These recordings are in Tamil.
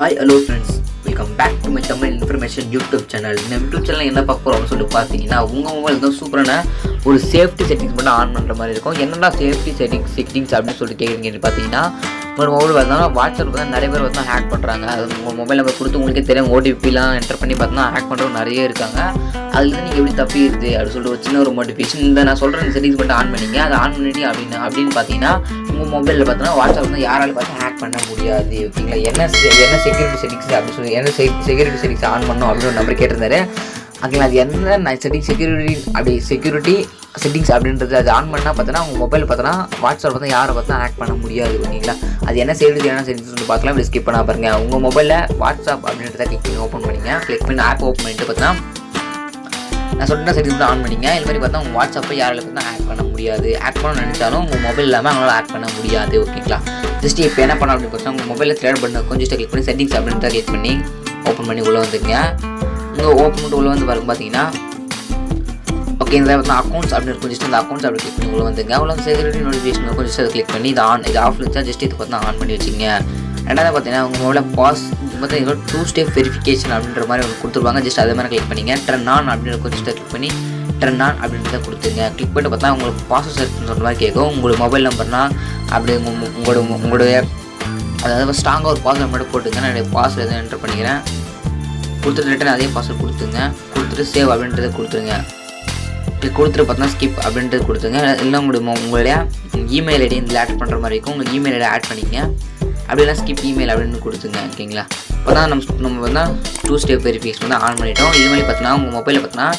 Hi hello friends, welcome back to my Tamil information YouTube channel. இந்த யூடியூப் சேனல் என்ன பார்க்க போகிறோம் சொல்லிட்டு பார்த்தீங்கன்னா, உங்கள் மொபைல் தான் சூப்பரான ஒரு சேஃப்டி செட்டிங்ஸ் மட்டும் ஆன் பண்ணுற மாதிரி இருக்கும். என்னென்னா சேஃப்டி செட்டிங்ஸ் அப்படின்னு சொல்லிட்டு கேட்குறீங்கன்னு பார்த்தீங்கன்னா, உங்கள் மொபைல் பார்த்தோன்னா வாட்ஸ்அப் தான் நிறைய பேர் வந்து ஹேக் பண்ணுறாங்க. அது உங்கள் மொபைல் நம்பர் கொடுத்து உங்களுக்கே தெரியும், ஓடிபிலாம் என்டர் பண்ணி பார்த்தோன்னா ஹேக் பண்ணுறவங்க நிறைய இருக்காங்க. அதுலேருந்து நீங்கள் எப்படி தப்பிடுது அப்படின்னு சொல்லிட்டு ஒரு சின்ன ஒரு மோட்டிவேஷன். இந்த நான் சொல்கிற இந்த செட்டிங்ஸ் மட்டும் ஆன் பண்ணிங்க. அதை ஆன் பண்ணிட்டு அப்படின்னு பார்த்தீங்கன்னா, உங்கள் மொபைலில் பார்த்தோன்னா வாட்ஸ்அப் வந்து யாராலும் பார்த்து ஹேக் பண்ண முடியாது. ஓகேங்களா? என்ன செக்யூரிட்டி செட்டிங்ஸ் அப்படின்னு சொல்லி என்ன செக்யூரிட்டி செட்டிங்ஸ் ஆன் பண்ணணும் அப்படின்னு ஒரு நம்பர் கேட்டிருந்தாரு. ஓகேங்களா? அது என்ன செக்யூரிட்டி செட்டிங்ஸ் அப்படின்றது அது ஆன் பண்ணால் பார்த்தோன்னா உங்கள் மொபைல் பார்த்தோன்னா வாட்ஸ்அப் பார்த்தா யாரை பார்த்தா ஹேக் பண்ண முடியாது. ஓகேங்களா? அது என்ன செட்டிங்ஸ் சொல்லி பார்க்கலாம். இப்படி ஸ்கிப் பண்ண பாருங்கள். உங்கள் மொபைலில் வாட்ஸ்அப் அப்படின்றத கிளிக் பண்ணி ஓப்பன் பண்ணிங்க. கிளிக் பண்ணி ஆப் ஓப்பன் பண்ணிட்டு பார்த்தோன்னா நான் சொல்லிட்டு செட்டிங்ஸ் மட்டும் ஆன் பண்ணிங்க. இது மாதிரி பார்த்தா உங்கள் வாட்ஸ்அப்பை யாரால பார்த்தா ஹேக் பண்ண முடியாது. ஹேக் பண்ண நினச்சாலும் உங்கள் மொபைல் இல்லாமல் அவங்களால ஹேக் பண்ண முடியாது. ஓகேங்களா? ஜஸ்ட் இப்போ என்ன பண்ணலாம் அப்படின்னு பார்த்தா உங்கள் மொபைலில் த்ரெட் பண்ண கொஞ்சம் கிளிக் பண்ணி செட்டிங்ஸ் அப்படின்றத கிளிக் பண்ணி ஓப்பன் பண்ணி உள்ளே வந்துங்க. உங்கள் ஓப்பன் பண்ணிட்டு உள்ளே வந்து பார்த்தீங்கன்னா ஓகே, இந்த பார்த்தா அக்கௌண்ட்ஸ் அப்படின்னு கொஞ்சம் அந்த அக்கௌண்ட்ஸ் அப்படி கிளிக் பண்ணி உள்ளே வந்துங்க. உள்ள செக்யூரிட்டி நோட்டிஃபிகேஷன் கொஞ்சம் அதை கிளிக் பண்ணி இது ஆஃப் இருந்துச்சா ஜஸ்ட் இது பார்த்தா ஆன் பண்ணி வச்சுங்க. ரெண்டாவது பார்த்தீங்கன்னா உங்கள் மொபைலில் பார்த்தீங்கன்னா 2 ஸ்டெப் வெரிஃபிகேஷன் அப்படின்ற மாதிரி ஒன்று கொடுத்துருவாங்க. ஜஸ்ட் அதே மாதிரி கிளிக் பண்ணிங்க. டர்ன் ஆன் அப்படின்ற கொஞ்சம் கிளிக் பண்ணி டர்ன் ஆன் அப்படின்றத கொடுத்துங்க. கிளிக் பண்ணிட்டு பார்த்தா உங்களுக்கு பாஸ்வேர்ட் செட் பண்ணுற மாதிரி கேட்கும். உங்களுக்கு மொபைல் நம்பர்னால் அப்படி உங்களுடைய அதாவது ஸ்ட்ராங்காக ஒரு பாஸ்வேர்ட் மட்டும் போட்டுங்க. நான் என்னுடைய பாஸ்வேர்ட் எதுவும் என்டர் பண்ணிக்கிறேன். கொடுத்துட்டு ரிட்டன் அதே பாஸ்வேர்ட் கொடுத்துங்க. கொடுத்துட்டு சேவ் அப்படின்றத கொடுத்துருங்க. கொடுத்துட்டு பார்த்தோன்னா ஸ்கிப் அப்படின்றது கொடுத்துங்க. இல்லை உங்களுடைய இமெயில் ஐடி இதில் ஆட் பண்ணுற மாதிரி இருக்கும். உங்களுக்கு இமெயில் ஐடி ஆட் பண்ணிங்க. அப்படிலாம் ஸ்கிப் இமெயில் அப்படின்னு கொடுத்துங்க. ஓகேங்களா? இப்போ தான் நம்ம வந்து 2 ஸ்டெப் வெரிஃபிகேஷன் வந்து ஆன் பண்ணிட்டோம். இது மாதிரி பார்த்தீங்கன்னா உங்கள் மொபைலில் பார்த்தீங்கன்னா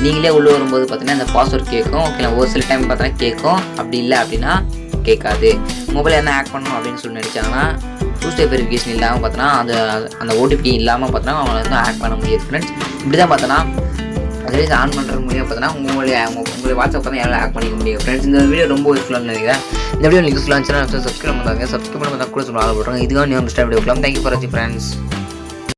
நீங்களே உள்ளே வரும்போது பார்த்தீங்கன்னா இந்த பாஸ்வேர்ட் கேட்கும். ஓகேங்களா? ஒரு சில டைம் பார்த்தீங்கன்னா கேட்கும், அப்படி இல்லை அப்படின்னா கேட்காது. மொபைல் என்ன ஹேக் பண்ணணும் அப்படின்னு சொல்லி நினச்சாங்கன்னா 2 ஸ்டெப் வெரிஃபிகேஷன் இல்லாமல் பார்த்தோன்னா அந்த ஓடிபி இல்லாமல் பார்த்தோன்னா அவங்களை வந்து ஹேக் பண்ண முடியாது. ஃப்ரெண்ட்ஸ், இப்படி தான் பார்த்தோன்னா அதே ஆன் பண்ணுற முடியும் பார்த்தோன்னா உங்களுடைய வாட்ஸ்அப் தான் யாரும் ஹேக் பண்ணிக்க முடியும். ஃப்ரெண்ட்ஸ், இந்த வீடியோ ரொம்ப யூஸ்ஃபுல்லாக நினைக்கிறேன். இந்த வீடியோ யூஸ்ஃபுல்லாக இருந்துச்சுன்னா சப்ஸ்கிரைப் பண்ணுறாங்க. சப்ஸ்கிரைப் பண்ணி கொஞ்சம் கூட சொல்லுவாங்க போடுறாங்க. இதுதான் new start video. Thank you for வாட்சிங் ஃப்ரெண்ட்ஸ்.